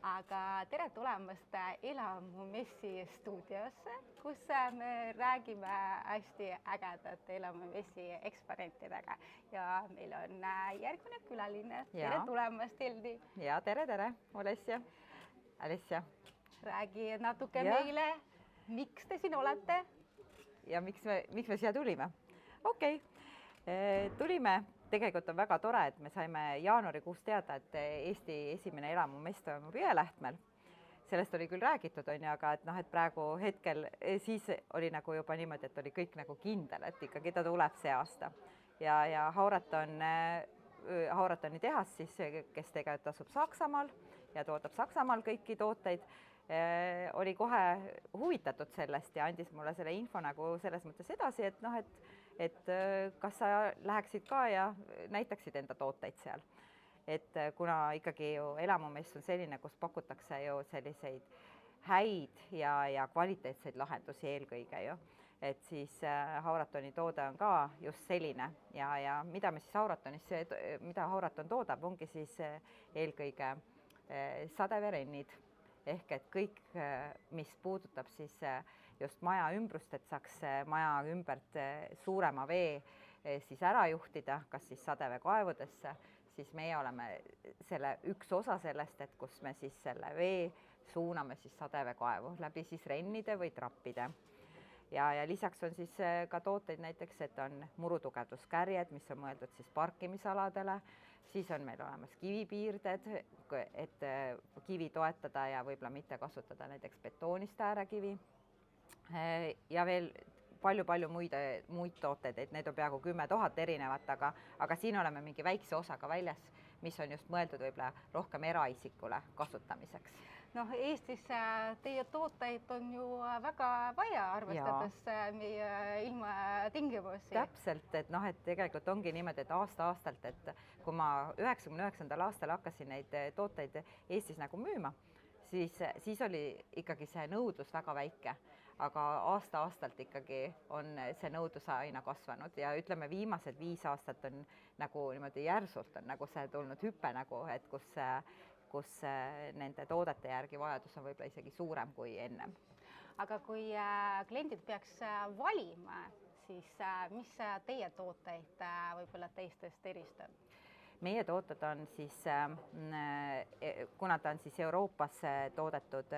aga tere tulemast Elamumessi stuudiosse, kus me räägime hästi ägedate Elamumessi ekspertidega ja meil on järgmine külaline. Tere tulemast, Heldi. Ja tere, Alessia. Räägi natuke meile, miks te siin olete? Ja miks me siia tulime? Okei. Tulime. Tegelikult on väga tore, et me saime jaanuarikuus teada, et Eesti esimene Elamumess toimub Jõelähtmel. Sellest oli küll räägitud, aga et praegu hetkel siis oli nagu juba niimoodi, et oli kõik nagu kindel, et ikkagi ta tuleb see aasta. Ja Hauratoni tehas, siis, kes tegelikult asub Saksamaal ja toodab Saksamaal kõiki tooteid, oli kohe huvitatud sellest ja andis mulle selle info nagu selles mõttes edasi, et kas sa läheksid ka ja näitaksid enda tooteid seal. Et kuna ikkagi ju Elamumess on selline, kus pakutakse ju selliseid häid ja kvaliteetseid lahendusi eelkõige ju. Et siis Hauratoni toode on ka just selline ja mida Hauraton toodab, ongi siis eelkõige sadeverennid. Ehk et kõik, mis puudutab siis just maja ümbrust, et saaks maja ümbert suurema vee siis ära juhtida, kas siis sadeveekaevudesse, siis meie oleme selle üks osa sellest, et kus me siis selle vee suuname siis sadeveekaevu läbi siis rennide või trappide. Ja lisaks on siis ka tooteid näiteks, et on murutugevduskärjed, mis on mõeldud siis parkimisaladele, siis on meil olemas kivipiirded, et kivi toetada ja võib-olla mitte kasutada näiteks betoonist äärekivi. Ja veel palju muid tooteid, et need on peaaegu 10 000 erinevat, aga siin oleme mingi väikse osaga väljas, mis on just mõeldud võib-olla rohkem eraisikule kasutamiseks. Eestis teie tooteid on ju väga vaja, arvestades meie ilmatingimusi. Täpselt, et tegelikult ongi niimoodi, et aasta-aastalt, et kui ma 99. aastal hakkasin neid tooteid Eestis nagu müüma, siis oli ikkagi see nõudlus väga väike, aga aasta-aastalt ikkagi on see nõudlus aina kasvanud ja ütleme, viimased 5 aastat on nagu niimoodi järsult on nagu see tulnud hüpe nagu, et kus nende toodete järgi vajadus on võib-olla isegi suurem kui ennem. Aga kui kliendid peaks valima, siis mis teie tooteid võib-olla teistest eristab? Meie tooted on siis, kuna ta on siis Euroopas toodetud,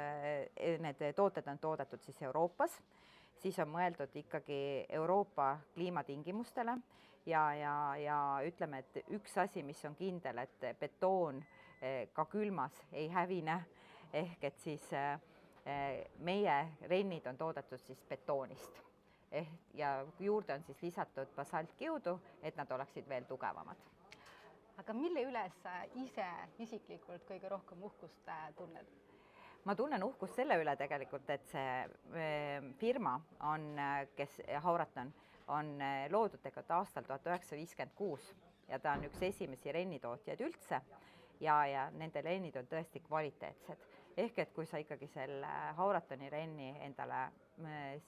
need tooted on toodetud siis Euroopas, siis on mõeldud ikkagi Euroopa kliimatingimustele ja ütleme, et üks asi, mis on kindel, et betoon ka külmas ei hävine, ehk et siis meie rennid on toodetud siis betoonist ja juurde on siis lisatud basaltkiudu, et nad oleksid veel tugevamad. Aga mille üle sa ise isiklikult kõige rohkem uhkust tunned? Ma tunnen uhkust selle üle tegelikult, et see firma, kes Hauraton, on loodud tegelikult aastal 1956 ja ta on üks esimesi rennitootjaid üldse ja nende rennid on tõesti kvaliteetsed. Ehk et kui sa ikkagi selle Hauratoni renni endale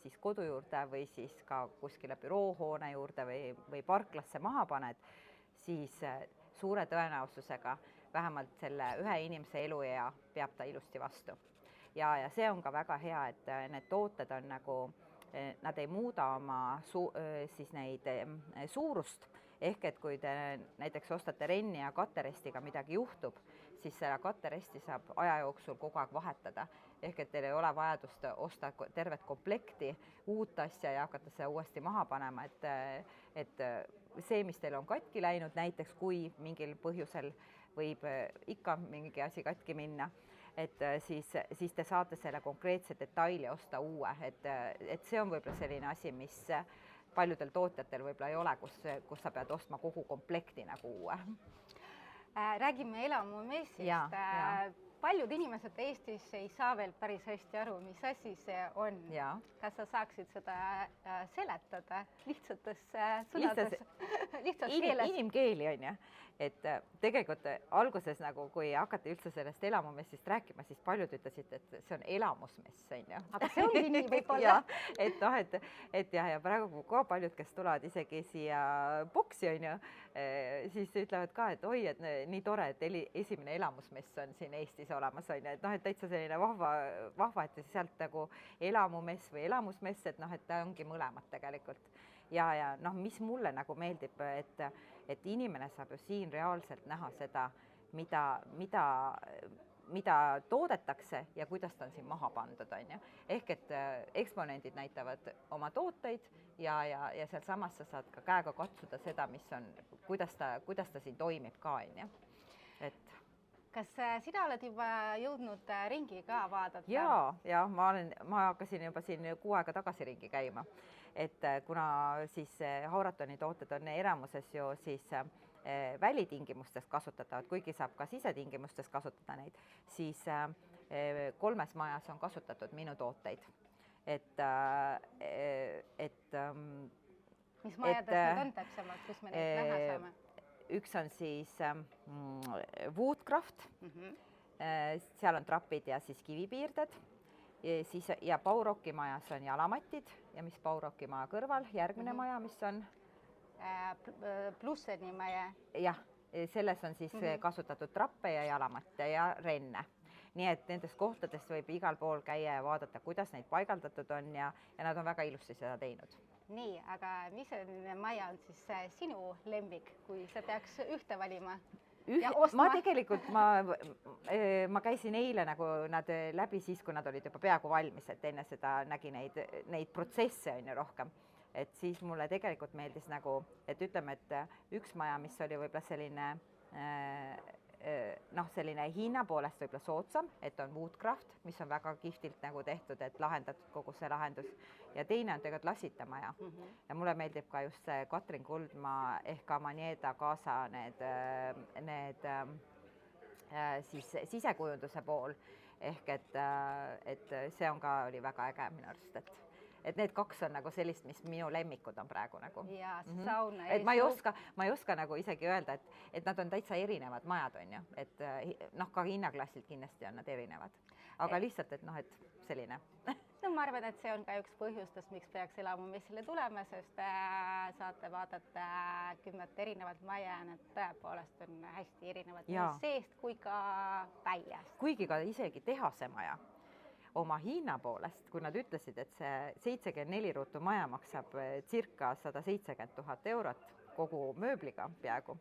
siis kodu juurde või siis ka kuskile büroohoone juurde või parklasse maha paned, siis suure tõenäosusega vähemalt selle ühe inimese eluea peab ta ilusti vastu. Ja see on ka väga hea, et need tooted on nagu, nad ei muuda oma siis neid suurust, ehk et kui te näiteks ostate renni ja katterestiga midagi juhtub, siis selle katteresti saab aja jooksul kogu aeg vahetada. Ehk et teil ei ole vajadust osta tervet komplekti uut asja ja hakata seda uuesti maha panema, et see, mis teil on katki läinud, näiteks kui mingil põhjusel võib ikka mingi asi katki minna, et siis te saate selle konkreetse detaili osta uue, et see on võib-olla selline asi, mis paljudel tootjatel võib-olla ei ole, kus sa pead ostma kogu komplekti nagu uue. Räägime Elamumessist. Paljud inimesed Eestis ei saa veel päris hästi aru, mis asi see on. Kas sa saaksid seda seletada lihtsates sõnades, lihtsas keeles? Inimkeeli on ju. Et tegelikult alguses, nagu, kui hakati üldse sellest Elamumessist rääkima, siis paljud ütlesid, et see on elamusmess. Aga see ongi nii võib-olla. Ja praegu ka paljud, kes tulevad isegi siia boksi, siis ütlevad ka, et oi, et nii tore, et esimene elamusmess on siin Eestis. Eestis olemas, on ju, et noh, et täitsa selline vahva, et sealt nagu elamumess või elamusmess, et noh, et ta ongi mõlemad tegelikult. Ja noh, mis mulle nagu meeldib, et inimene saab ju siin reaalselt näha seda, mida toodetakse ja kuidas ta on siin maha pandud, on ju. Ehk et eksponendid näitavad oma tooteid ja sealsamas sa saad ka käega katsuda seda, mis on, kuidas ta siin toimib ka, on ju. Et kas sina oled juba jõudnud ringi ka vaadata? Ja ma hakkasin juba siin 6 aega tagasi ringi käima, et kuna siis Hauratoni tooted on eramuses ju siis välitingimustes kasutatavad, kuigi saab ka sisetingimustes kasutada neid, siis 3 majas on kasutatud minu tooteid. Mis majades need on täpsemalt, kus me neid näha saame? Üks on siis Woodcraft, seal on trapid ja siis kivipiirded, ja Bauroki majas on jalamatid ja mis Bauroki maja kõrval, järgmine maja, mis on Plusseni maja. Jah, selles on siis kasutatud trappe ja jalamatte ja renne. Nii et nendest kohtadest võib igal pool käia ja vaadata, kuidas neid paigaldatud on ja nad on väga ilusti seda teinud. Nii, aga mis maja on siis sinu lemmik, kui sa peaks ühte valima? Ma tegelikult, ma käisin eile nagu nad läbi siis, kui nad olid juba peaaegu valmis, et enne seda nägi neid protsesse on ju rohkem. Et siis mulle tegelikult meeldis nagu, et ütleme, et üks maja, mis oli võib-olla selline hinna poolest võib-olla soodsam, et on Woodcraft, mis on väga kihvtilt nagu tehtud, et lahendatud kogu see lahendus. Ja teine on tegelikult Lasita maja. Ja mulle meeldib ka just see Katrin Kuldmaa ehk Amanieda kaasa need siis sisekujunduse pool. Ehk et see on ka oli väga äge minu arust, et need 2 on nagu sellist, mis minu lemmikud on praegu nagu. Ja sauna. Et ma ei oska nagu isegi öelda, et nad on täitsa erinevad majad, on ju. Et noh, ka hinnaklassilt kindlasti on nad erinevad. Aga lihtsalt, et noh, et selline. No ma arvan, et see on ka üks põhjustest, miks peaks elamumessile tulema, sest saate vaadata 10 erinevat maja ja need tõepoolest on hästi erinevad nii seest kui ka väljast. Kuigi ka isegi tehase maja. Oma hinna poolest, kui nad ütlesid, et see 74 ruutu maja maksab circa 170 000 eurot kogu mööbliga peaaegu,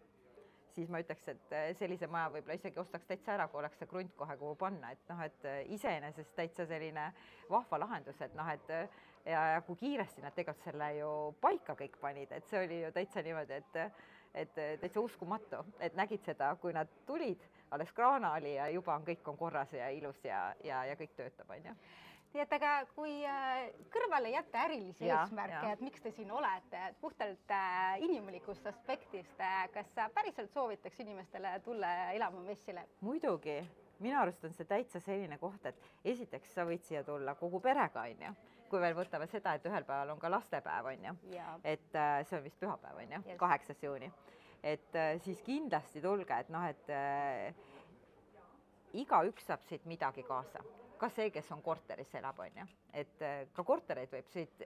siis ma ütleks, et sellise maja võib-olla isegi ostaks täitsa ära, kui oleks see krunt kohe kuhu panna, et noh, et iseenesest täitsa selline vahva lahendus, et noh, et ja kui kiiresti nad tegelikult selle ju paika kõik panid, et see oli ju täitsa niimoodi, et täitsa uskumatu, et nägid seda, kui nad tulid, alles kraana oli ja juba kõik on korras ja ilus ja kõik töötab, on ju. Nii et aga kui kõrvale jätta ärilisi eesmärke, et miks te siin olete, puhtalt inimlikust aspektist, kas sa päriselt soovitaks inimestele tulla elamumessile? Muidugi, minu arust on see täitsa selline koht, et esiteks sa võid siia tulla kogu perega, on ju. Kui veel võtame seda, et ühel päeval on ka lastepäev, on ju. Et see on vist pühapäev, on ju, 8. juuni. Et siis kindlasti tulge, et noh, et igaüks saab siit midagi kaasa. Ka see, kes on korteris elab, on ju. Et ka kortereid võib siit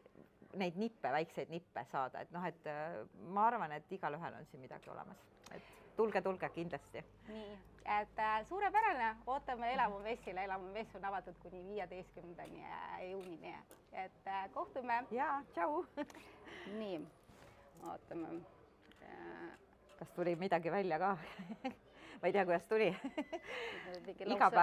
neid nippe, väikseid nippe saada. Et noh, et ma arvan, et igal ühel on siin midagi olemas. Et tulge kindlasti. Nii, et suurepärane. Ootame elamumessile. Elamumess on avatud kuni 15. juunini. Et kohtume. Ja, tšau. Nii, ootame. Kas tuli midagi välja ka? Ma ei tea, kuidas tuli. Iga päev.